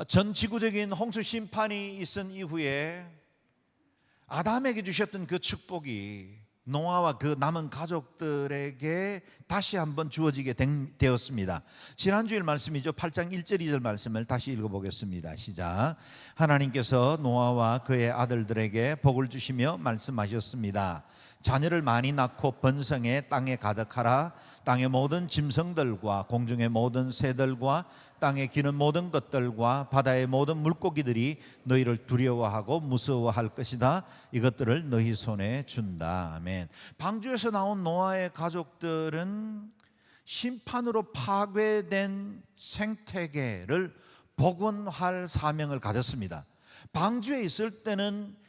전 지구적인 홍수 심판이 있은 이후에 아담에게 주셨던 그 축복이 노아와 그 남은 가족들에게 다시 한번 주어지게 되었습니다. 지난주일 말씀이죠. 8장 1절 2절 말씀을 다시 읽어보겠습니다. 시작. 하나님께서 노아와 그의 아들들에게 복을 주시며 말씀하셨습니다. 자녀를 많이 낳고 번성해 땅에 가득하라. 땅의 모든 짐승들과 공중의 모든 새들과 땅에 기는 모든 것들과 바다의 모든 물고기들이 너희를 두려워하고 무서워할 것이다. 이것들을 너희 손에 준다. 아멘. 방주에서 나온 노아의 가족들은 심판으로 파괴된 생태계를 복원할 사명을 가졌습니다. 방주에 있을 때는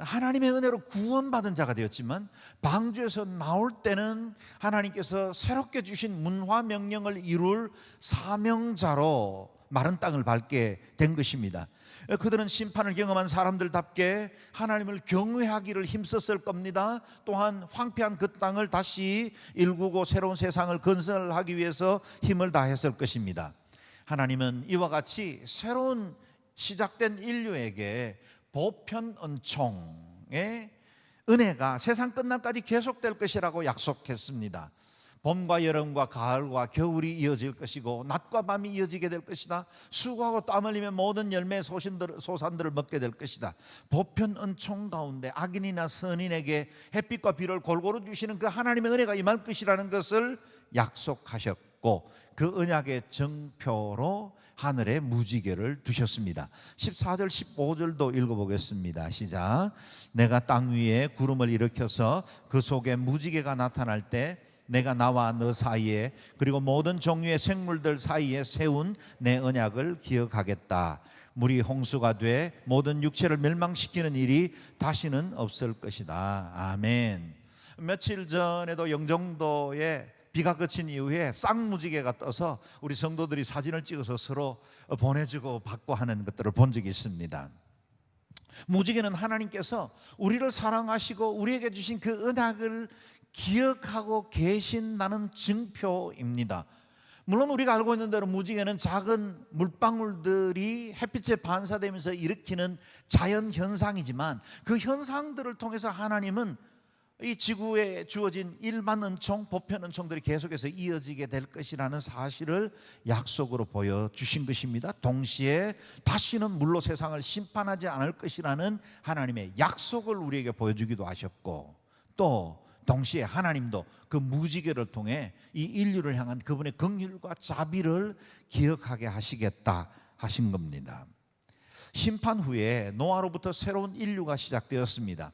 하나님의 은혜로 구원받은 자가 되었지만 방주에서 나올 때는 하나님께서 새롭게 주신 문화 명령을 이룰 사명자로 마른 땅을 밟게 된 것입니다. 그들은 심판을 경험한 사람들답게 하나님을 경외하기를 힘썼을 겁니다. 또한 황폐한 그 땅을 다시 일구고 새로운 세상을 건설하기 위해서 힘을 다했을 것입니다. 하나님은 이와 같이 새로운 시작된 인류에게 보편 은총의 은혜가 세상 끝날까지 계속될 것이라고 약속했습니다. 봄과 여름과 가을과 겨울이 이어질 것이고 낮과 밤이 이어지게 될 것이다. 수고하고 땀 흘리며 모든 열매 소산들을 먹게 될 것이다. 보편 은총 가운데 악인이나 선인에게 햇빛과 비를 골고루 주시는 그 하나님의 은혜가 임할 것이라는 것을 약속하셨고 그 언약의 정표로 하늘에 무지개를 두셨습니다. 14절 15절도 읽어보겠습니다. 시작. 내가 땅 위에 구름을 일으켜서 그 속에 무지개가 나타날 때 내가 나와 너 사이에 그리고 모든 종류의 생물들 사이에 세운 내 언약을 기억하겠다. 물이 홍수가 돼 모든 육체를 멸망시키는 일이 다시는 없을 것이다. 아멘. 며칠 전에도 영종도에 비가 그친 이후에 쌍무지개가 떠서 우리 성도들이 사진을 찍어서 서로 보내주고 받고 하는 것들을 본 적이 있습니다. 무지개는 하나님께서 우리를 사랑하시고 우리에게 주신 그 언약을 기억하고 계신다는 증표입니다. 물론 우리가 알고 있는 대로 무지개는 작은 물방울들이 햇빛에 반사되면서 일으키는 자연 현상이지만 그 현상들을 통해서 하나님은 이 지구에 주어진 일반 은총, 보편 은총들이 계속해서 이어지게 될 것이라는 사실을 약속으로 보여주신 것입니다. 동시에 다시는 물로 세상을 심판하지 않을 것이라는 하나님의 약속을 우리에게 보여주기도 하셨고, 또 동시에 하나님도 그 무지개를 통해 이 인류를 향한 그분의 긍휼과 자비를 기억하게 하시겠다 하신 겁니다. 심판 후에 노아로부터 새로운 인류가 시작되었습니다.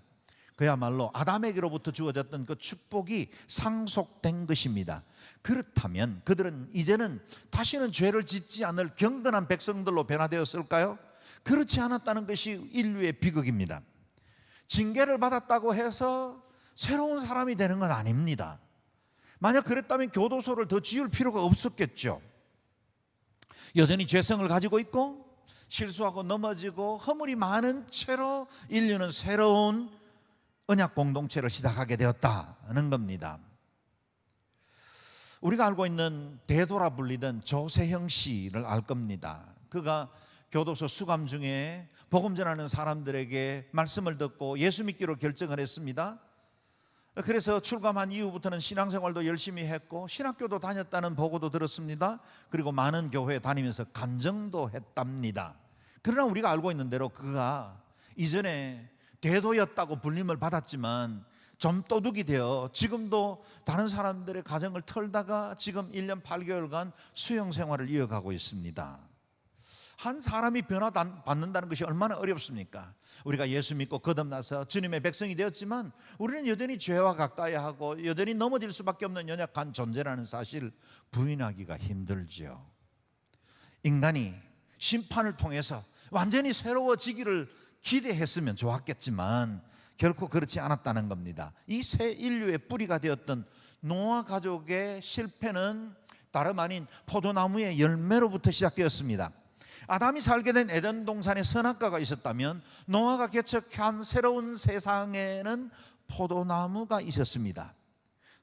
그야말로 아담에게로부터 주어졌던 그 축복이 상속된 것입니다. 그렇다면 그들은 이제는 다시는 죄를 짓지 않을 경건한 백성들로 변화되었을까요? 그렇지 않았다는 것이 인류의 비극입니다. 징계를 받았다고 해서 새로운 사람이 되는 건 아닙니다. 만약 그랬다면 교도소를 더 지을 필요가 없었겠죠. 여전히 죄성을 가지고 있고 실수하고 넘어지고 허물이 많은 채로 인류는 새로운 언약 공동체를 시작하게 되었다는 겁니다. 우리가 알고 있는 대도라 불리던 조세형 씨를 알 겁니다. 그가 교도소 수감 중에 복음 전하는 사람들에게 말씀을 듣고 예수 믿기로 결정을 했습니다. 그래서 출감한 이후부터는 신앙생활도 열심히 했고 신학교도 다녔다는 보고도 들었습니다. 그리고 많은 교회에 다니면서 간증도 했답니다. 그러나 우리가 알고 있는 대로 그가 이전에 대도였다고 불림을 받았지만 점도둑이 되어 지금도 다른 사람들의 가정을 털다가 지금 1년 8개월간 수용 생활을 이어가고 있습니다. 한 사람이 변화받는다는 것이 얼마나 어렵습니까? 우리가 예수 믿고 거듭나서 주님의 백성이 되었지만 우리는 여전히 죄와 가까이 하고 여전히 넘어질 수밖에 없는 연약한 존재라는 사실 부인하기가 힘들죠. 인간이 심판을 통해서 완전히 새로워지기를 기대했으면 좋았겠지만 결코 그렇지 않았다는 겁니다. 이 새 인류의 뿌리가 되었던 노아 가족의 실패는 다름 아닌 포도나무의 열매로부터 시작되었습니다. 아담이 살게 된 에덴 동산에 선악과가 있었다면 노아가 개척한 새로운 세상에는 포도나무가 있었습니다.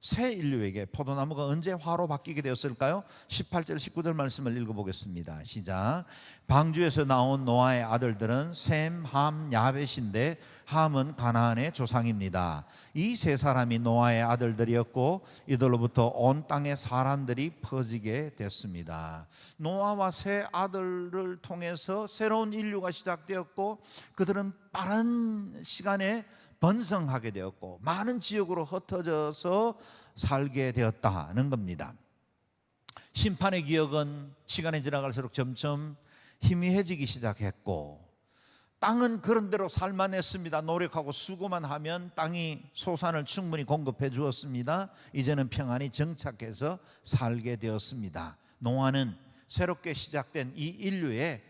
새 인류에게 포도나무가 언제 화로 바뀌게 되었을까요? 18절 19절 말씀을 읽어보겠습니다. 시작. 방주에서 나온 노아의 아들들은 셈, 함, 야벳인데 함은 가나안의 조상입니다. 이 세 사람이 노아의 아들들이었고 이들로부터 온 땅의 사람들이 퍼지게 됐습니다. 노아와 세 아들을 통해서 새로운 인류가 시작되었고 그들은 빠른 시간에 번성하게 되었고 많은 지역으로 흩어져서 살게 되었다는 겁니다. 심판의 기억은 시간이 지나갈수록 점점 희미해지기 시작했고 땅은 그런대로 살만했습니다. 노력하고 수고만 하면 땅이 소산을 충분히 공급해 주었습니다. 이제는 평안이 정착해서 살게 되었습니다. 노아는 새롭게 시작된 이 인류의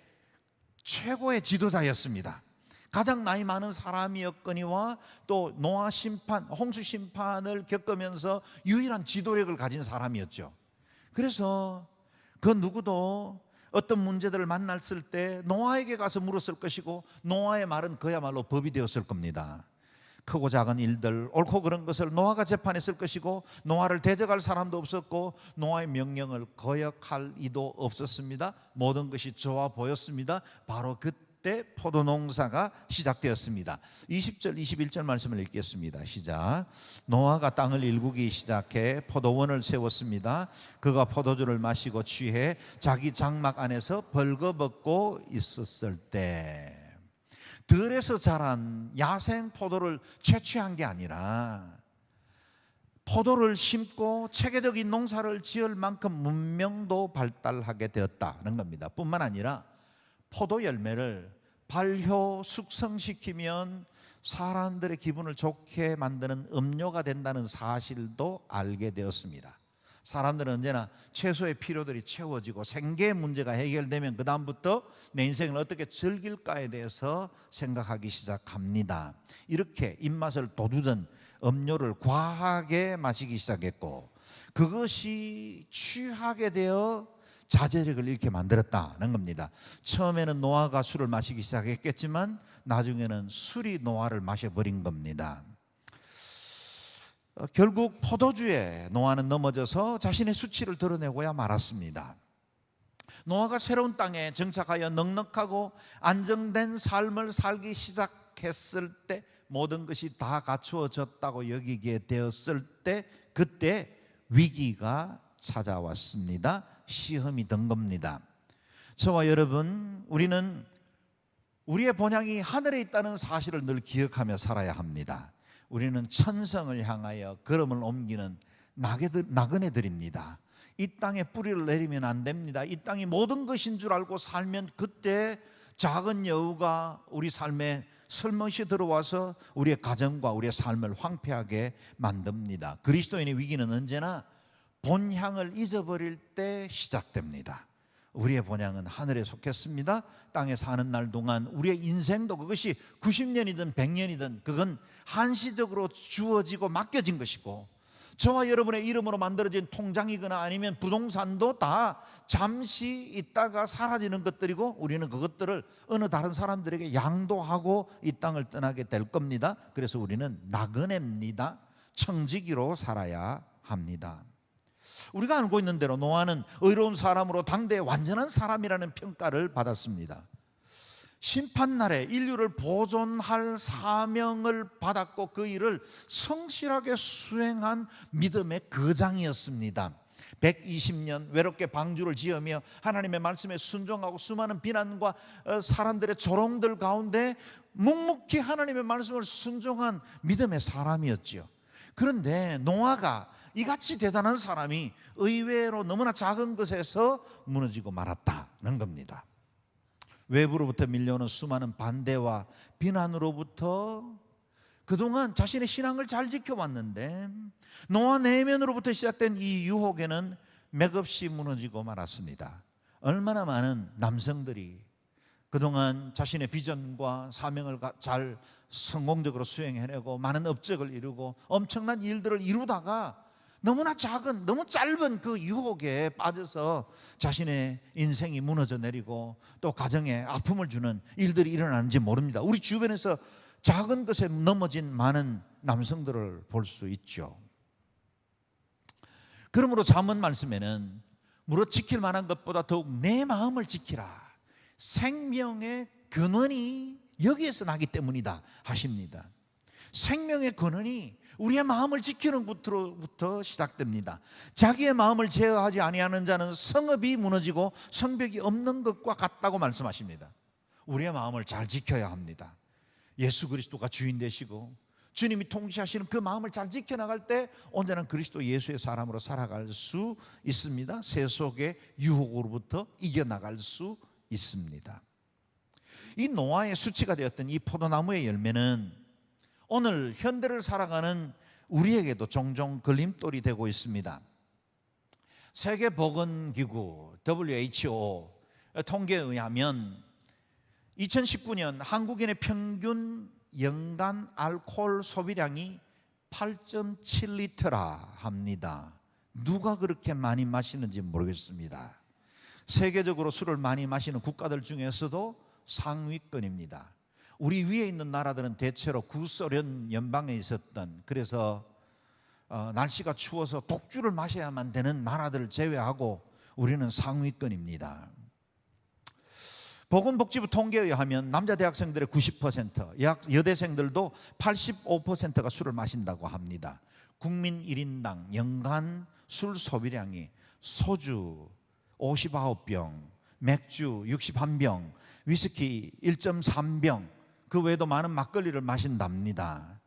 최고의 지도자였습니다. 가장 나이 많은 사람이었거니와 또 노아 심판, 홍수 심판을 겪으면서 유일한 지도력을 가진 사람이었죠. 그래서 그 누구도 어떤 문제들을 만났을 때 노아에게 가서 물었을 것이고 노아의 말은 그야말로 법이 되었을 겁니다. 크고 작은 일들, 옳고 그른 것을 노아가 재판했을 것이고 노아를 대적할 사람도 없었고 노아의 명령을 거역할 이도 없었습니다. 모든 것이 좋아 보였습니다. 바로 그때 포도농사가 시작되었습니다. 20절 21절 말씀을 읽겠습니다. 시작. 노아가 땅을 일구기 시작해 포도원을 세웠습니다. 그가 포도주를 마시고 취해 자기 장막 안에서 벌거벗고 있었을 때, 들에서 자란 야생 포도를 채취한 게 아니라 포도를 심고 체계적인 농사를 지을 만큼 문명도 발달하게 되었다는 겁니다. 뿐만 아니라 포도 열매를 발효 숙성시키면 사람들의 기분을 좋게 만드는 음료가 된다는 사실도 알게 되었습니다. 사람들은 언제나 최소의 필요들이 채워지고 생계의 문제가 해결되면 그 다음부터 내 인생을 어떻게 즐길까에 대해서 생각하기 시작합니다. 이렇게 입맛을 돋우던 음료를 과하게 마시기 시작했고 그것이 취하게 되어 자제력을 잃게 만들었다는 겁니다. 처음에는 노아가 술을 마시기 시작했겠지만 나중에는 술이 노아를 마셔버린 겁니다. 결국 포도주에 노아는 넘어져서 자신의 수치를 드러내고야 말았습니다. 노아가 새로운 땅에 정착하여 넉넉하고 안정된 삶을 살기 시작했을 때 모든 것이 다 갖추어졌다고 여기게 되었을 때 그때 위기가 찾아왔습니다. 시험이 든 겁니다. 저와 여러분, 우리는 우리의 본향이 하늘에 있다는 사실을 늘 기억하며 살아야 합니다. 우리는 천성을 향하여 걸음을 옮기는 나그네들입니다. 이 땅에 뿌리를 내리면 안 됩니다. 이 땅이 모든 것인 줄 알고 살면 그때 작은 여우가 우리 삶에 슬며시 들어와서 우리의 가정과 우리의 삶을 황폐하게 만듭니다. 그리스도인의 위기는 언제나 본향을 잊어버릴 때 시작됩니다. 우리의 본향은 하늘에 속했습니다. 땅에 사는 날 동안 우리의 인생도 그것이 90년이든 100년이든 그건 한시적으로 주어지고 맡겨진 것이고 저와 여러분의 이름으로 만들어진 통장이거나 아니면 부동산도 다 잠시 있다가 사라지는 것들이고 우리는 그것들을 어느 다른 사람들에게 양도하고 이 땅을 떠나게 될 겁니다. 그래서 우리는 나그네입니다. 청지기로 살아야 합니다. 우리가 알고 있는 대로 노아는 의로운 사람으로 당대의 완전한 사람이라는 평가를 받았습니다. 심판날에 인류를 보존할 사명을 받았고 그 일을 성실하게 수행한 믿음의 거장이었습니다. 120년 외롭게 방주를 지으며 하나님의 말씀에 순종하고 수많은 비난과 사람들의 조롱들 가운데 묵묵히 하나님의 말씀을 순종한 믿음의 사람이었지요. 그런데 노아가 이같이 대단한 사람이 의외로 너무나 작은 것에서 무너지고 말았다는 겁니다. 외부로부터 밀려오는 수많은 반대와 비난으로부터 그동안 자신의 신앙을 잘 지켜왔는데 노아 내면으로부터 시작된 이 유혹에는 맥없이 무너지고 말았습니다. 얼마나 많은 남성들이 그동안 자신의 비전과 사명을 잘 성공적으로 수행해내고 많은 업적을 이루고 엄청난 일들을 이루다가 너무나 작은 너무 짧은 그 유혹에 빠져서 자신의 인생이 무너져 내리고 또 가정에 아픔을 주는 일들이 일어나는지 모릅니다. 우리 주변에서 작은 것에 넘어진 많은 남성들을 볼 수 있죠. 그러므로 잠언 말씀에는 무릇 지킬 만한 것보다 더욱 내 마음을 지키라. 생명의 근원이 여기에서 나기 때문이다 하십니다. 생명의 근원이 우리의 마음을 지키는 것부터 시작됩니다. 자기의 마음을 제어하지 아니하는 자는 성읍이 무너지고 성벽이 없는 것과 같다고 말씀하십니다. 우리의 마음을 잘 지켜야 합니다. 예수 그리스도가 주인 되시고 주님이 통치하시는 그 마음을 잘 지켜나갈 때 온전한 그리스도 예수의 사람으로 살아갈 수 있습니다. 세속의 유혹으로부터 이겨나갈 수 있습니다. 이 노아의 수치가 되었던 이 포도나무의 열매는 오늘 현대를 살아가는 우리에게도 종종 걸림돌이 되고 있습니다. 세계보건기구 WHO 통계에 의하면 2019년 한국인의 평균 연간 알코올 소비량이 8.7리터라 합니다. 누가 그렇게 많이 마시는지 모르겠습니다. 세계적으로 술을 많이 마시는 국가들 중에서도 상위권입니다. 우리 위에 있는 나라들은 대체로 구소련 연방에 있었던, 그래서 날씨가 추워서 독주를 마셔야만 되는 나라들을 제외하고 우리는 상위권입니다. 보건복지부 통계에 의하면 남자 대학생들의 90%, 여대생들도 85%가 술을 마신다고 합니다. 국민 1인당 연간 술 소비량이 소주 59병, 맥주 61병, 위스키 1.3병, 그 외에도 많은 막걸리를 마신답니다.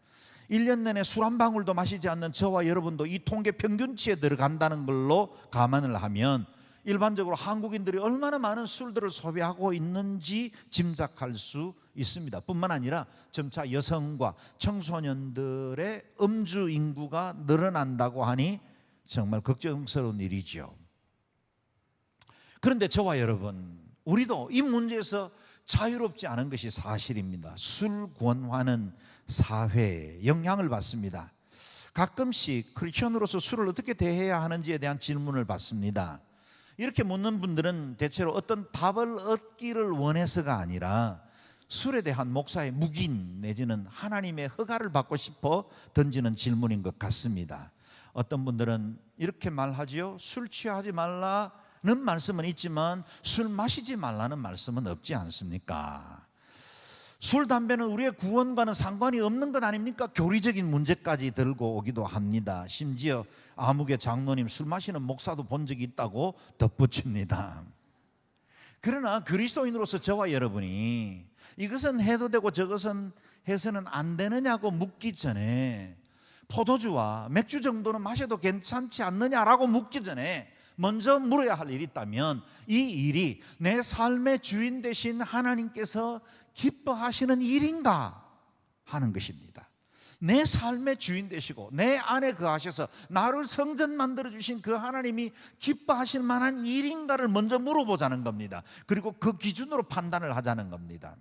1년 내내 술 한 방울도 마시지 않는 저와 여러분도 이 통계 평균치에 들어간다는 걸로 감안을 하면 일반적으로 한국인들이 얼마나 많은 술들을 소비하고 있는지 짐작할 수 있습니다. 뿐만 아니라 점차 여성과 청소년들의 음주 인구가 늘어난다고 하니 정말 걱정스러운 일이죠. 그런데 저와 여러분, 우리도 이 문제에서 자유롭지 않은 것이 사실입니다. 술 권하는 사회에 영향을 받습니다. 가끔씩 크리스천으로서 술을 어떻게 대해야 하는지에 대한 질문을 받습니다. 이렇게 묻는 분들은 대체로 어떤 답을 얻기를 원해서가 아니라 술에 대한 목사의 묵인 내지는 하나님의 허가를 받고 싶어 던지는 질문인 것 같습니다. 어떤 분들은 이렇게 말하지요. 술 취하지 말라는 말씀은 있지만 술 마시지 말라는 말씀은 없지 않습니까? 술, 담배는 우리의 구원과는 상관이 없는 것 아닙니까? 교리적인 문제까지 들고 오기도 합니다. 심지어 아무개 장로님 술 마시는 목사도 본 적이 있다고 덧붙입니다. 그러나 그리스도인으로서 저와 여러분이 이것은 해도 되고 저것은 해서는 안 되느냐고 묻기 전에, 포도주와 맥주 정도는 마셔도 괜찮지 않느냐라고 묻기 전에 먼저 물어야 할 일이 있다면 이 일이 내 삶의 주인 되신 하나님께서 기뻐하시는 일인가 하는 것입니다. 내 삶의 주인 되시고 내 안에 거하셔서 나를 성전 만들어 주신 그 하나님이 기뻐하실 만한 일인가를 먼저 물어보자는 겁니다. 그리고 그 기준으로 판단을 하자는 겁니다.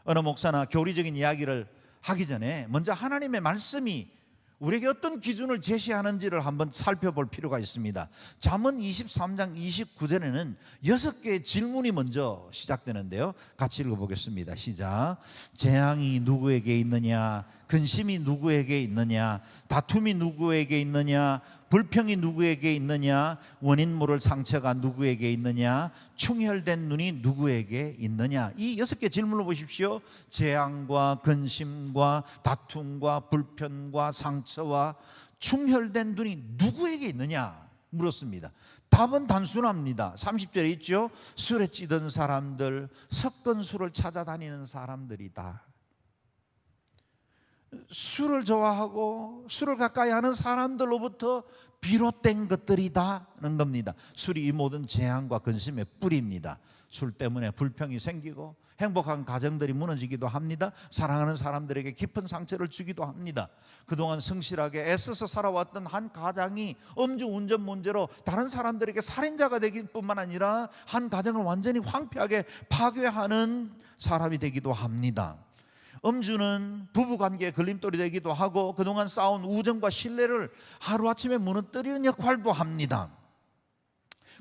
어느 목사나 교리적인 이야기를 하기 전에 먼저 하나님의 말씀이 우리에게 어떤 기준을 제시하는지를 한번 살펴볼 필요가 있습니다. 잠언 23장 29절에는 6개의 질문이 먼저 시작되는데요, 같이 읽어보겠습니다. 시작. 재앙이 누구에게 있느냐, 근심이 누구에게 있느냐, 다툼이 누구에게 있느냐, 불평이 누구에게 있느냐, 원인 모를 상처가 누구에게 있느냐, 충혈된 눈이 누구에게 있느냐. 이 6개 질문을 보십시오. 재앙과 근심과 다툼과 불편과 상처와 충혈된 눈이 누구에게 있느냐 물었습니다. 답은 단순합니다. 30절에 있죠. 술에 찌든 사람들, 섞은 술을 찾아다니는 사람들이다. 술을 좋아하고 술을 가까이 하는 사람들로부터 비롯된 것들이다는 겁니다. 술이 이 모든 재앙과 근심의 뿌리입니다. 술 때문에 불평이 생기고 행복한 가정들이 무너지기도 합니다. 사랑하는 사람들에게 깊은 상처를 주기도 합니다. 그동안 성실하게 애써서 살아왔던 한 가장이 음주운전 문제로 다른 사람들에게 살인자가 되길 뿐만 아니라 한 가정을 완전히 황폐하게 파괴하는 사람이 되기도 합니다. 음주는 부부관계에 걸림돌이 되기도 하고 그동안 쌓아온 우정과 신뢰를 하루아침에 무너뜨리는 역할도 합니다.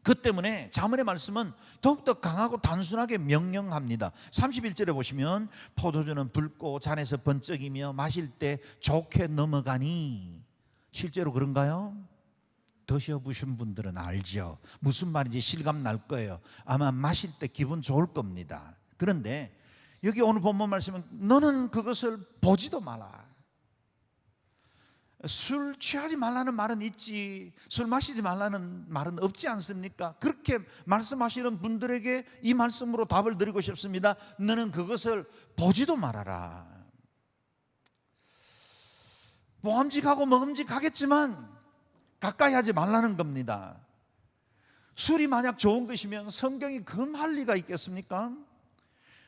그 때문에 잠언의 말씀은 더욱더 강하고 단순하게 명령합니다. 31절에 보시면 포도주는 붉고 잔에서 번쩍이며 마실 때 좋게 넘어가니, 실제로 그런가요? 드셔보신 분들은 알죠. 무슨 말인지 실감 날 거예요. 아마 마실 때 기분 좋을 겁니다. 그런데 여기 오늘 본문 말씀은 너는 그것을 보지도 마라. 술 취하지 말라는 말은 있지, 술 마시지 말라는 말은 없지 않습니까? 그렇게 말씀하시는 분들에게 이 말씀으로 답을 드리고 싶습니다. 너는 그것을 보지도 말아라. 모함직하고 먹음직하겠지만 가까이 하지 말라는 겁니다. 술이 만약 좋은 것이면 성경이 금할 리가 있겠습니까?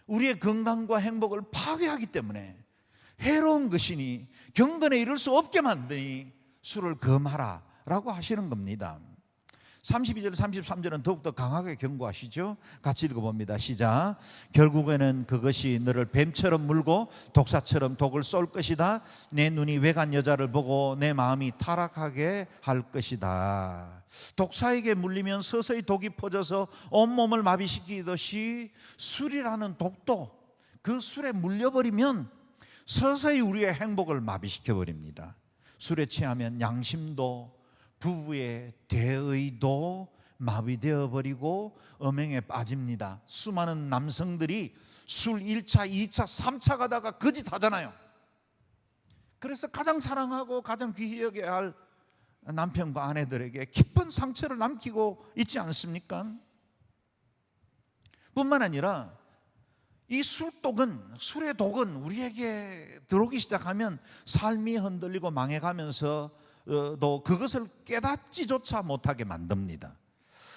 우리의 건강과 행복을 파괴하기 때문에 해로운 것이니 경건에 이를 수 없게 만드니 술을 금하라 라고 하시는 겁니다. 32절 33절은 더욱더 강하게 경고하시죠. 같이 읽어봅니다. 시작. 결국에는 그것이 너를 뱀처럼 물고 독사처럼 독을 쏠 것이다. 내 눈이 외간 여자를 보고 내 마음이 타락하게 할 것이다. 독사에게 물리면 서서히 독이 퍼져서 온몸을 마비시키듯이 술이라는 독도 그 술에 물려버리면 서서히 우리의 행복을 마비시켜버립니다. 술에 취하면 양심도 부부의 대의도 마비되어 버리고 음행에 빠집니다. 수많은 남성들이 술 1차, 2차, 3차 가다가 거짓하잖아요. 그래서 가장 사랑하고 가장 귀히 여겨야 할 남편과 아내들에게 깊은 상처를 남기고 있지 않습니까? 뿐만 아니라 이 술의 독은 우리에게 들어오기 시작하면 삶이 흔들리고 망해가면서 또 그것을 깨닫지조차 못하게 만듭니다.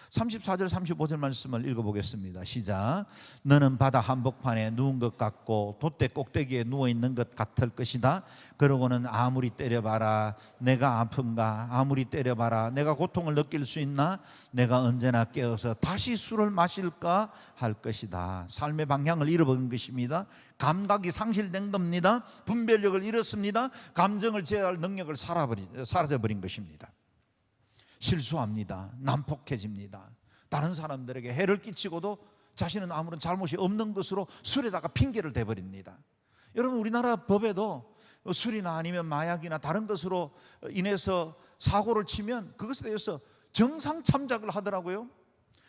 34절 35절 말씀을 읽어보겠습니다. 시작. 너는 바다 한복판에 누운 것 같고 돛대 꼭대기에 누워있는 것 같을 것이다. 그러고는 아무리 때려봐라 내가 아픈가, 아무리 때려봐라 내가 고통을 느낄 수 있나, 내가 언제나 깨어서 다시 술을 마실까 할 것이다. 삶의 방향을 잃어버린 것입니다. 감각이 상실된 겁니다. 분별력을 잃었습니다. 감정을 제어할 능력을 사라져버린 것입니다. 실수합니다. 난폭해집니다. 다른 사람들에게 해를 끼치고도 자신은 아무런 잘못이 없는 것으로 술에다가 핑계를 대버립니다. 여러분, 우리나라 법에도 술이나 아니면 마약이나 다른 것으로 인해서 사고를 치면 그것에 대해서 정상 참작을 하더라고요.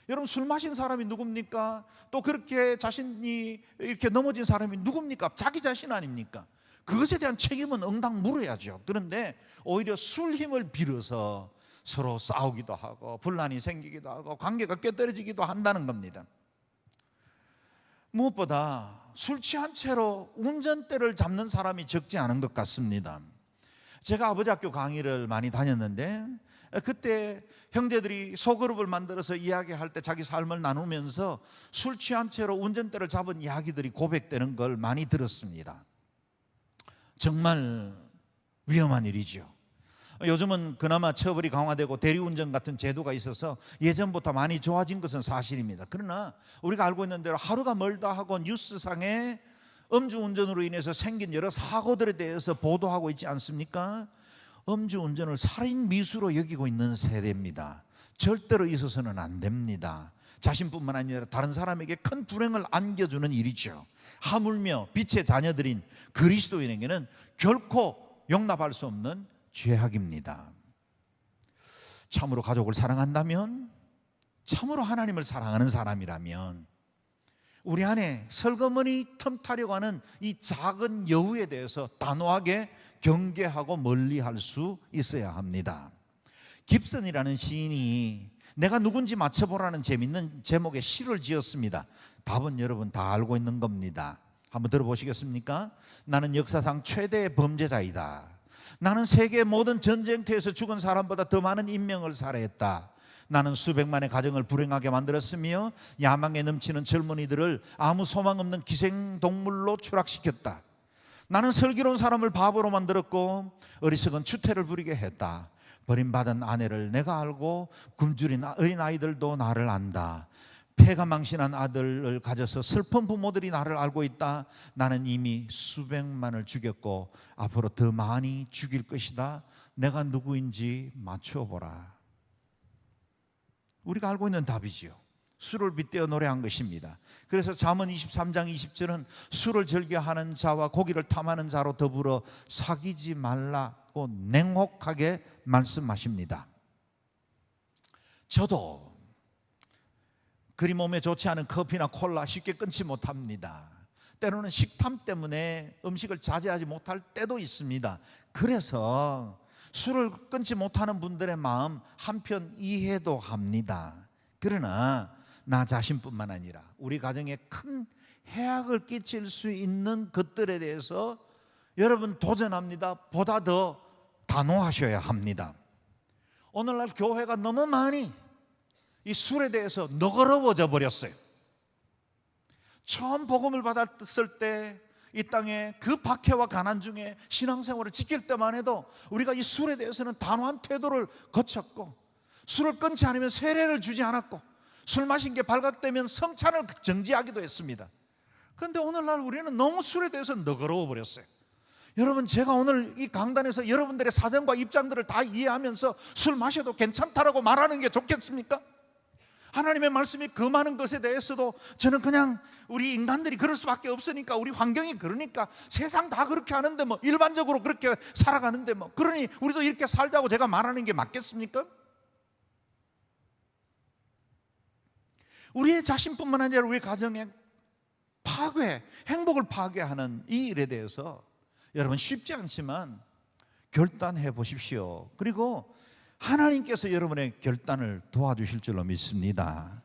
여러분, 술 마신 사람이 누굽니까? 또 그렇게 자신이 이렇게 넘어진 사람이 누굽니까? 자기 자신 아닙니까? 그것에 대한 책임은 응당 물어야죠. 그런데 오히려 술 힘을 빌어서 서로 싸우기도 하고 분란이 생기기도 하고 관계가 깨떨어지기도 한다는 겁니다. 무엇보다 술 취한 채로 운전대를 잡는 사람이 적지 않은 것 같습니다. 제가 아버지 학교 강의를 많이 다녔는데 그때 형제들이 소그룹을 만들어서 이야기할 때 자기 삶을 나누면서 술 취한 채로 운전대를 잡은 이야기들이 고백되는 걸 많이 들었습니다. 정말 위험한 일이죠. 요즘은 그나마 처벌이 강화되고 대리운전 같은 제도가 있어서 예전보다 많이 좋아진 것은 사실입니다. 그러나 우리가 알고 있는 대로 하루가 멀다 하고 뉴스상에 음주운전으로 인해서 생긴 여러 사고들에 대해서 보도하고 있지 않습니까? 음주운전을 살인미수로 여기고 있는 세대입니다. 절대로 있어서는 안 됩니다. 자신뿐만 아니라 다른 사람에게 큰 불행을 안겨주는 일이죠. 하물며 빛의 자녀들인 그리스도인에게는 결코 용납할 수 없는 죄악입니다. 참으로 가족을 사랑한다면, 참으로 하나님을 사랑하는 사람이라면 우리 안에 설거머니 틈타려고 하는 이 작은 여우에 대해서 단호하게 경계하고 멀리할 수 있어야 합니다. 깁슨이라는 시인이 내가 누군지 맞춰보라는 재밌는 제목의 시를 지었습니다. 답은 여러분 다 알고 있는 겁니다. 한번 들어보시겠습니까? 나는 역사상 최대의 범죄자이다. 나는 세계 모든 전쟁터에서 죽은 사람보다 더 많은 인명을 살해했다. 나는 수백만의 가정을 불행하게 만들었으며 야망에 넘치는 젊은이들을 아무 소망 없는 기생동물로 추락시켰다. 나는 슬기로운 사람을 바보로 만들었고 어리석은 추태를 부리게 했다. 버림받은 아내를 내가 알고 굶주린 어린아이들도 나를 안다. 폐가 망신한 아들을 가져서 슬픈 부모들이 나를 알고 있다. 나는 이미 수백만을 죽였고 앞으로 더 많이 죽일 것이다. 내가 누구인지 맞춰보라. 우리가 알고 있는 답이지요. 술을 빗대어 노래한 것입니다. 그래서 잠언 23장 20절은 술을 즐겨하는 자와 고기를 탐하는 자로 더불어 사귀지 말라고 냉혹하게 말씀하십니다. 저도 그리 몸에 좋지 않은 커피나 콜라 쉽게 끊지 못합니다. 때로는 식탐 때문에 음식을 자제하지 못할 때도 있습니다. 그래서 술을 끊지 못하는 분들의 마음 한편 이해도 합니다. 그러나 나 자신뿐만 아니라 우리 가정에 큰 해악을 끼칠 수 있는 것들에 대해서 여러분 도전합니다. 보다 더 단호하셔야 합니다. 오늘날 교회가 너무 많이 이 술에 대해서 너그러워져 버렸어요. 처음 복음을 받았을 때 이 땅에 그 박해와 가난 중에 신앙생활을 지킬 때만 해도 우리가 이 술에 대해서는 단호한 태도를 거쳤고, 술을 끊지 않으면 세례를 주지 않았고, 술 마신 게 발각되면 성찬을 정지하기도 했습니다. 그런데 오늘날 우리는 너무 술에 대해서 너그러워 버렸어요. 여러분, 제가 오늘 이 강단에서 여러분들의 사정과 입장들을 다 이해하면서 술 마셔도 괜찮다라고 말하는 게 좋겠습니까? 하나님의 말씀이 그 많은 것에 대해서도 저는 그냥 우리 인간들이 그럴 수밖에 없으니까, 우리 환경이 그러니까, 세상 다 그렇게 하는데 뭐 일반적으로 그렇게 살아가는데 뭐 그러니 우리도 이렇게 살자고 제가 말하는 게 맞겠습니까? 우리의 자신뿐만 아니라 우리 가정의 파괴, 행복을 파괴하는 이 일에 대해서 여러분 쉽지 않지만 결단해 보십시오. 그리고 하나님께서 여러분의 결단을 도와주실 줄로 믿습니다.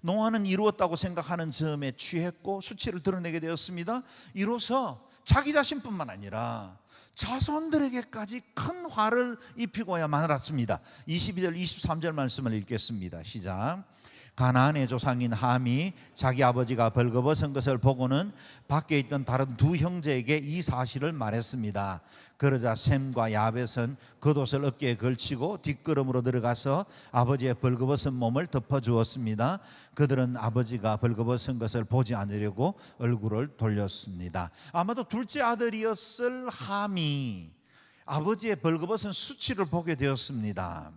노아는 이루었다고 생각하는 점에 취했고 수치를 드러내게 되었습니다. 이로써 자기 자신뿐만 아니라 자손들에게까지 큰 화를 입히고야 말았습니다. 22절 23절 말씀을 읽겠습니다. 시작. 가나안의 조상인 함이 자기 아버지가 벌거벗은 것을 보고는 밖에 있던 다른 두 형제에게 이 사실을 말했습니다. 그러자 셈과 야벳은 겉옷을 어깨에 걸치고 뒷걸음으로 들어가서 아버지의 벌거벗은 몸을 덮어주었습니다. 그들은 아버지가 벌거벗은 것을 보지 않으려고 얼굴을 돌렸습니다. 아마도 둘째 아들이었을 함이 아버지의 벌거벗은 수치를 보게 되었습니다.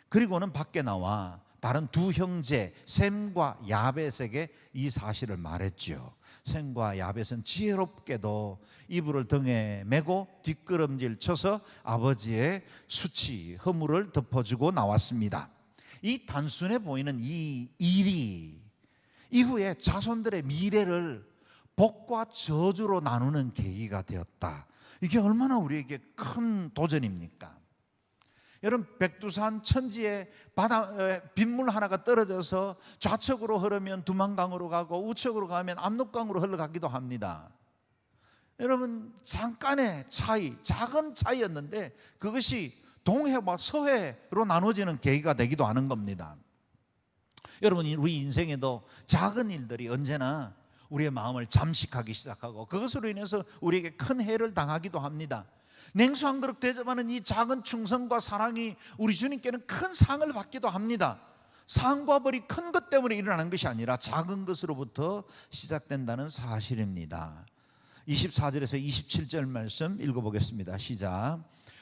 그리고는 밖에 나와 다른 두 형제 셈과 야벳에게 이 사실을 말했죠. 셈과 야벳은 지혜롭게도 이불을 등에 메고 뒷걸음질 쳐서 아버지의 수치, 허물을 덮어주고 나왔습니다. 이 단순해 보이는 이 일이 이후에 자손들의 미래를 복과 저주로 나누는 계기가 되었다. 이게 얼마나 우리에게 큰 도전입니까? 여러분, 백두산 천지에 빗물 하나가 떨어져서 좌측으로 흐르면 두만강으로 가고 우측으로 가면 압록강으로 흘러가기도 합니다. 여러분, 잠깐의 차이, 작은 차이였는데 그것이 동해와 서해로 나눠지는 계기가 되기도 하는 겁니다. 여러분, 우리 인생에도 작은 일들이 언제나 우리의 마음을 잠식하기 시작하고 그것으로 인해서 우리에게 큰 해를 당하기도 합니다. 냉수 한 그릇 대접하는 이 작은 충성과 사랑이 우리 주님께는 큰 상을 받기도 합니다. 상과 벌이 큰 것 때문에 일어나는 것이 아니라 작은 것으로부터 시작된다는 사실입니다. 24절에서 27절 말씀 읽어보겠습니다. 시작.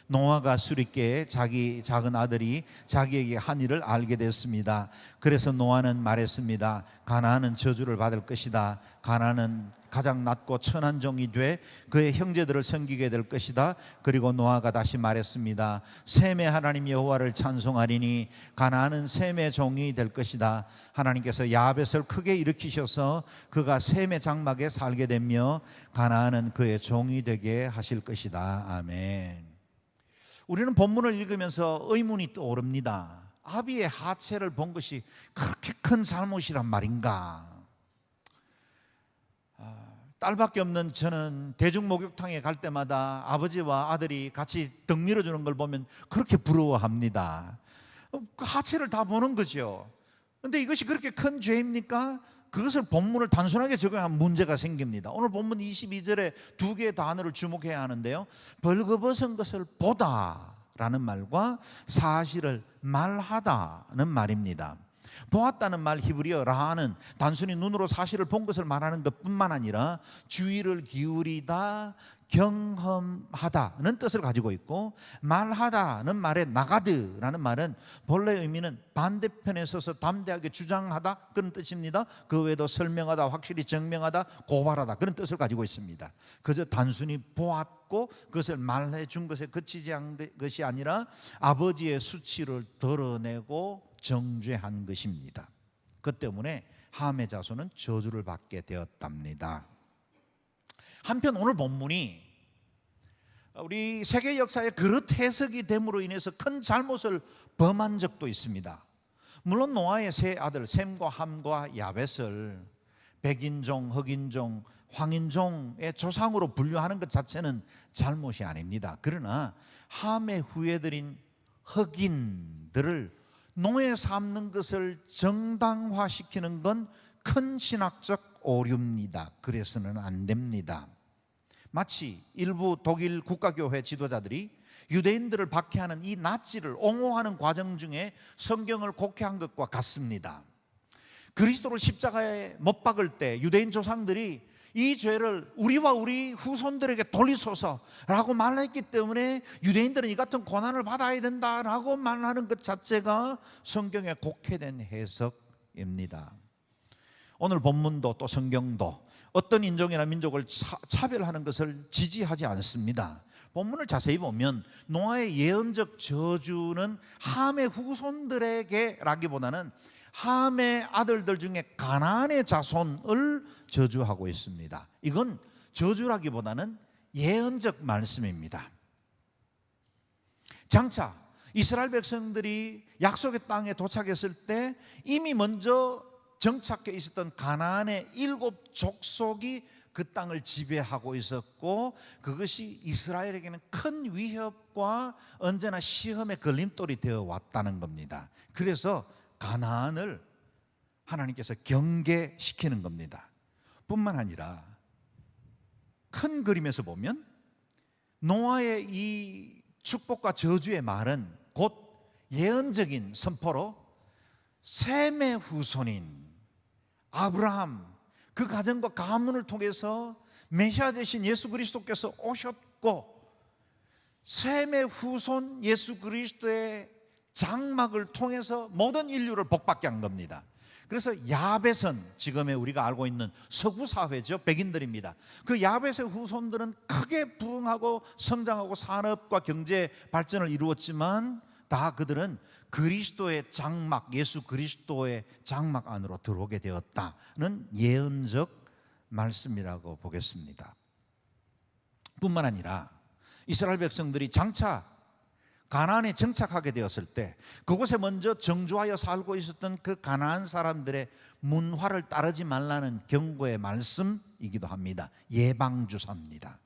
노아가 수리께에 자기 작은 아들이 자기에게 한 일을 알게 됐습니다. 그래서 노아는 말했습니다. 가나안은 저주를 받을 것이다. 가나안은 가장 낮고 천한 종이 돼 그의 형제들을 섬기게 될 것이다. 그리고 노아가 다시 말했습니다. 셈의 하나님 여호와를 찬송하리니 가나안은 셈의 종이 될 것이다. 하나님께서 야벳을 크게 일으키셔서 그가 셈의 장막에 살게 되며 가나안은 그의 종이 되게 하실 것이다. 아멘. 우리는 본문을 읽으면서 의문이 떠오릅니다. 아비의 하체를 본 것이 그렇게 큰 잘못이란 말인가? 딸밖에 없는 저는 대중목욕탕에 갈 때마다 아버지와 아들이 같이 등 밀어주는 걸 보면 그렇게 부러워합니다. 그 하체를 다 보는 거죠. 그런데 이것이 그렇게 큰 죄입니까? 그것을 본문을 단순하게 적용하면 문제가 생깁니다. 오늘 본문 22절에 두 개의 단어를 주목해야 하는데요, 벌거벗은 것을 보다 라는 말과 사실을 말하다는 말입니다. 보았다는 말 히브리어 라는 단순히 눈으로 사실을 본 것을 말하는 것뿐만 아니라 주의를 기울이다, 경험하다는 뜻을 가지고 있고, 말하다는 말의 나가드라는 말은 본래 의미는 반대편에 서서 담대하게 주장하다 그런 뜻입니다. 그 외에도 설명하다, 확실히 증명하다, 고발하다 그런 뜻을 가지고 있습니다. 그저 단순히 보았고 그것을 말해 준 것에 그치지 않은 것이 아니라 아버지의 수치를 드러내고 정죄한 것입니다. 그 때문에 함의 자손은 저주를 받게 되었답니다. 한편 오늘 본문이 우리 세계 역사의 그릇 해석이 됨으로 인해서 큰 잘못을 범한 적도 있습니다. 물론 노아의 세 아들 셈과 함과 야벳을 백인종, 흑인종, 황인종의 조상으로 분류하는 것 자체는 잘못이 아닙니다. 그러나 함의 후예들인 흑인들을 노예 삼는 것을 정당화시키는 건 큰 신학적 오류입니다. 그래서는 안 됩니다. 마치 일부 독일 국가교회 지도자들이 유대인들을 박해하는 이 나치를 옹호하는 과정 중에 성경을 곡해한 것과 같습니다. 그리스도를 십자가에 못 박을 때 유대인 조상들이 이 죄를 우리와 우리 후손들에게 돌리소서라고 말했기 때문에 유대인들은 이 같은 고난을 받아야 된다라고 말하는 것 자체가 성경에 곡해된 해석입니다. 오늘 본문도 또 성경도 어떤 인종이나 민족을 차별하는 것을 지지하지 않습니다. 본문을 자세히 보면 노아의 예언적 저주는 함의 후손들에게 라기보다는 함의 아들들 중에 가나안의 자손을 저주하고 있습니다. 이건 저주라기보다는 예언적 말씀입니다. 장차 이스라엘 백성들이 약속의 땅에 도착했을 때 이미 먼저 정착해 있었던 가나안의 7 족속이 그 땅을 지배하고 있었고, 그것이 이스라엘에게는 큰 위협과 언제나 시험의 걸림돌이 되어 왔다는 겁니다. 그래서 가나안을 하나님께서 경계시키는 겁니다. 뿐만 아니라 큰 그림에서 보면 노아의 이 축복과 저주의 말은 곧 예언적인 선포로 셈의 후손인 아브라함, 그 가정과 가문을 통해서 메시아 되신 예수 그리스도께서 오셨고, 셈의 후손 예수 그리스도의 장막을 통해서 모든 인류를 복받게 한 겁니다. 그래서 야벳은 지금의 우리가 알고 있는 서구 사회죠. 백인들입니다. 그 야벳의 후손들은 크게 부흥하고 성장하고 산업과 경제 발전을 이루었지만 다 그들은 그리스도의 장막, 예수 그리스도의 장막 안으로 들어오게 되었다는 예언적 말씀이라고 보겠습니다. 뿐만 아니라 이스라엘 백성들이 장차 가나안에 정착하게 되었을 때 그곳에 먼저 정주하여 살고 있었던 그 가나안 사람들의 문화를 따르지 말라는 경고의 말씀이기도 합니다. 예방주사입니다.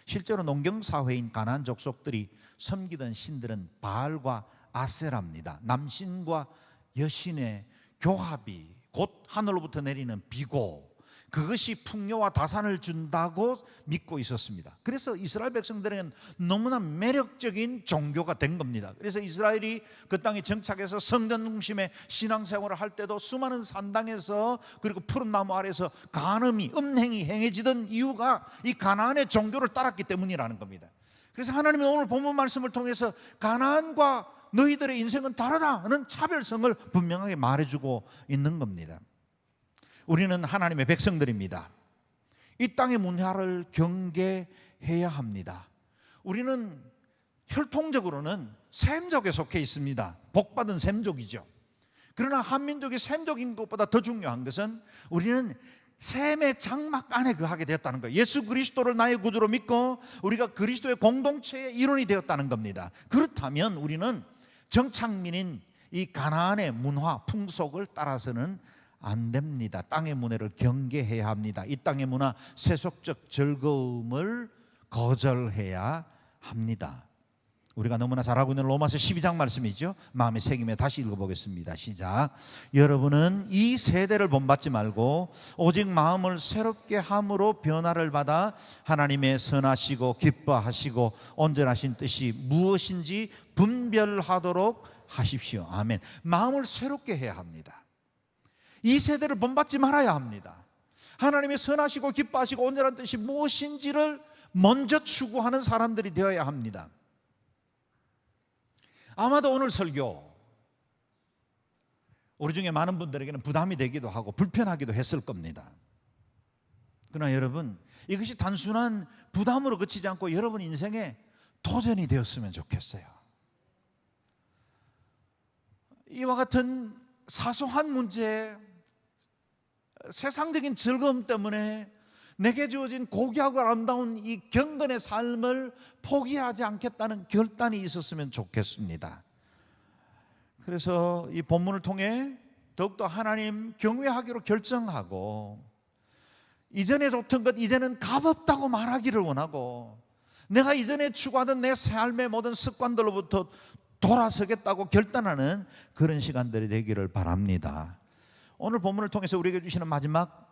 실제로 농경사회인 가나안 족속들이 섬기던 신들은 바알과 아세라입니다. 남신과 여신의 교합이 곧 하늘로부터 내리는 비고, 그것이 풍요와 다산을 준다고 믿고 있었습니다. 그래서 이스라엘 백성들에게는 너무나 매력적인 종교가 된 겁니다. 그래서 이스라엘이 그 땅에 정착해서 성전 중심의 신앙생활을 할 때도 수많은 산당에서 그리고 푸른 나무 아래서 간음이, 음행이 행해지던 이유가 이 가나안의 종교를 따랐기 때문이라는 겁니다. 그래서 하나님이 오늘 본문 말씀을 통해서 가나안과 너희들의 인생은 다르다는 차별성을 분명하게 말해주고 있는 겁니다. 우리는 하나님의 백성들입니다. 이 땅의 문화를 경계해야 합니다. 우리는 혈통적으로는 셈족에 속해 있습니다. 복받은 셈족이죠. 그러나 한민족이 셈족인 것보다 더 중요한 것은 우리는 셈의 장막 안에 거하게 되었다는 거예요. 예수 그리스도를 나의 구주로 믿고 우리가 그리스도의 공동체의 일원이 되었다는 겁니다. 그렇다면 우리는 정착민인 이 가나안의 문화, 풍속을 따라서는 안 됩니다. 땅의 문화를 경계해야 합니다. 이 땅의 문화, 세속적 즐거움을 거절해야 합니다. 우리가 너무나 잘 알고 있는 로마서 12장 말씀이죠. 마음에 새김에 다시 읽어보겠습니다. 시작. 여러분은 이 세대를 본받지 말고 오직 마음을 새롭게 함으로 변화를 받아 하나님의 선하시고 기뻐하시고 온전하신 뜻이 무엇인지 분별하도록 하십시오. 아멘. 마음을 새롭게 해야 합니다. 이 세대를 본받지 말아야 합니다. 하나님의 선하시고 기뻐하시고 온전한 뜻이 무엇인지를 먼저 추구하는 사람들이 되어야 합니다. 아마도 오늘 설교 우리 중에 많은 분들에게는 부담이 되기도 하고 불편하기도 했을 겁니다. 그러나 여러분, 이것이 단순한 부담으로 그치지 않고 여러분 인생의 도전이 되었으면 좋겠어요. 이와 같은 사소한 문제, 세상적인 즐거움 때문에 내게 주어진 고귀하고 아름다운 이 경건의 삶을 포기하지 않겠다는 결단이 있었으면 좋겠습니다. 그래서 이 본문을 통해 더욱더 하나님 경외하기로 결정하고, 이전에 좋던 것 이제는 값없다고 말하기를 원하고, 내가 이전에 추구하던 내 삶의 모든 습관들로부터 돌아서겠다고 결단하는 그런 시간들이 되기를 바랍니다. 오늘 본문을 통해서 우리에게 주시는 마지막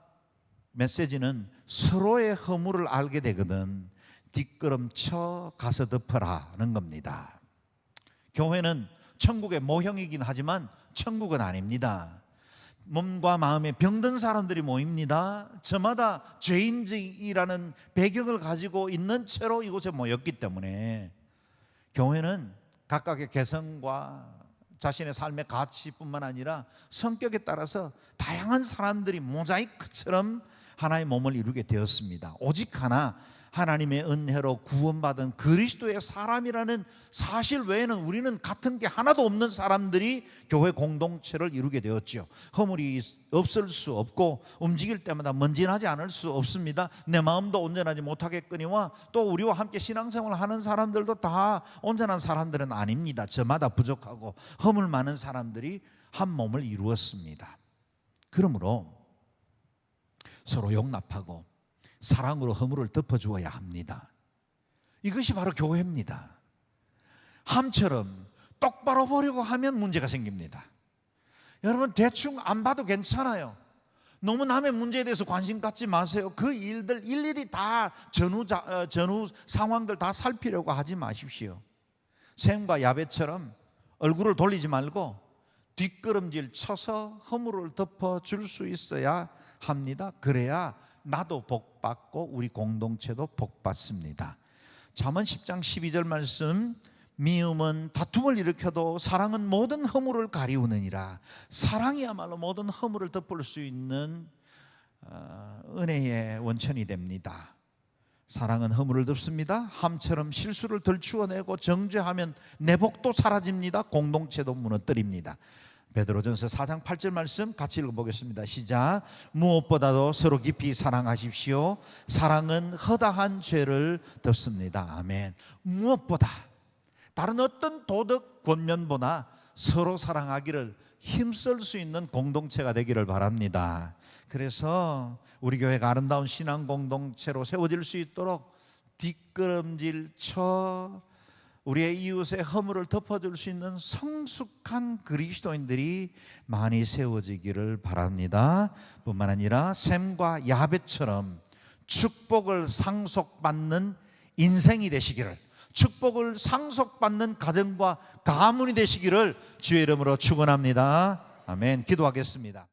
메시지는 서로의 허물을 알게 되거든 뒷걸음쳐 가서 덮어라는 겁니다. 교회는 천국의 모형이긴 하지만 천국은 아닙니다. 몸과 마음에 병든 사람들이 모입니다. 저마다 죄인이라는 배경을 가지고 있는 채로 이곳에 모였기 때문에 교회는 각각의 개성과 자신의 삶의 가치뿐만 아니라 성격에 따라서 다양한 사람들이 모자이크처럼 하나의 몸을 이루게 되었습니다. 오직 하나, 하나님의 은혜로 구원받은 그리스도의 사람이라는 사실 외에는 우리는 같은 게 하나도 없는 사람들이 교회 공동체를 이루게 되었죠. 허물이 없을 수 없고 움직일 때마다 먼지나지 않을 수 없습니다. 내 마음도 온전하지 못하겠거니와 또 우리와 함께 신앙생활을 하는 사람들도 다 온전한 사람들은 아닙니다. 저마다 부족하고 허물 많은 사람들이 한 몸을 이루었습니다. 그러므로 서로 용납하고 사랑으로 허물을 덮어주어야 합니다. 이것이 바로 교회입니다. 함처럼 똑바로 보려고 하면 문제가 생깁니다. 여러분, 대충 안 봐도 괜찮아요. 너무 남의 문제에 대해서 관심 갖지 마세요. 그 일들 일일이 다 전후 상황들 다 살피려고 하지 마십시오. 셈과 야벳처럼 얼굴을 돌리지 말고 뒷걸음질 쳐서 허물을 덮어줄 수 있어야 합니다. 그래야 나도 복받고 우리 공동체도 복받습니다. 잠언 10장 12절 말씀, 미움은 다툼을 일으켜도 사랑은 모든 허물을 가리우느니라. 사랑이야말로 모든 허물을 덮을 수 있는 은혜의 원천이 됩니다. 사랑은 허물을 덮습니다. 함처럼 실수를 덜추어내고 정죄하면 내 복도 사라집니다. 공동체도 무너뜨립니다. 베드로전서 4장 8절 말씀 같이 읽어보겠습니다. 시작. 무엇보다도 서로 깊이 사랑하십시오. 사랑은 허다한 죄를 덮습니다. 아멘. 무엇보다 다른 어떤 도덕 권면보다 서로 사랑하기를 힘쓸 수 있는 공동체가 되기를 바랍니다. 그래서 우리 교회가 아름다운 신앙 공동체로 세워질 수 있도록 뒷걸음질 쳐 우리의 이웃의 허물을 덮어줄 수 있는 성숙한 그리스도인들이 많이 세워지기를 바랍니다. 뿐만 아니라 셈과 야벳처럼 축복을 상속받는 인생이 되시기를, 축복을 상속받는 가정과 가문이 되시기를 주의 이름으로 축원합니다. 아멘. 기도하겠습니다.